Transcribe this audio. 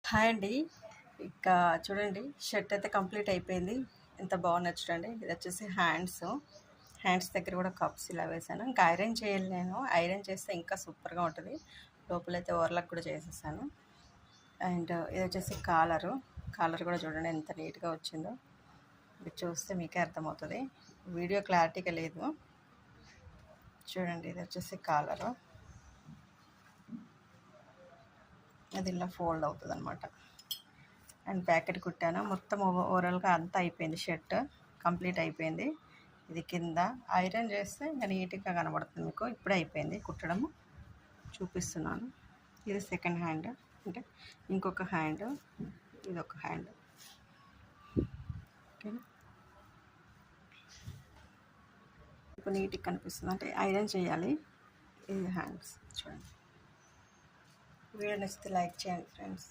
Hi అండి. ఇక చూడండి, షర్ట్ అయితే కంప్లీట్ అయిపోయింది. ఎంత బాగున్నది చూడండి. ఇది వచ్చేసి హ్యాండ్స్ దగ్గర కూడా కప్స్ ఇలా వేసాను. ఇంకా ఐరన్ చేయాలి, నేను ఐరన్ చేస్తే ఇంకా సూపర్గా ఉంటుంది. లోపలైతే ఓవర్లాక్ కూడా చేసేసాను. అండ్ ఇది వచ్చేసి కాలర్ కూడా చూడండి ఎంత నీట్గా వచ్చిందో. ఇది చూస్తే మీకే అర్థమవుతుంది. వీడియో క్లారిటీగా లేదు చూడండి. ఇది వచ్చేసి కాలరు, అది ఇలా ఫోల్డ్ అవుతుంది అనమాట. అండ్ ప్యాకెట్ కుట్టాను. మొత్తం ఓవరాల్గా అంతా అయిపోయింది. షర్ట్ కంప్లీట్ అయిపోయింది. ఇది కింద ఐరన్ చేస్తే ఇంకా నీట్గా కనబడుతుంది మీకు. ఇప్పుడే అయిపోయింది కుట్టడము, చూపిస్తున్నాను. ఇది సెకండ్ హ్యాండ్, అంటే ఇంకొక హ్యాండ్, ఇది ఒక హ్యాండ్. ఓకేనా, ఇప్పుడు నీట్గా కనిపిస్తుంది. అంటే ఐరన్ చేయాలి. ఇది హ్యాండ్స్ చూడండి. వీడియో నచ్చితే లైక్ చేయండి ఫ్రెండ్స్.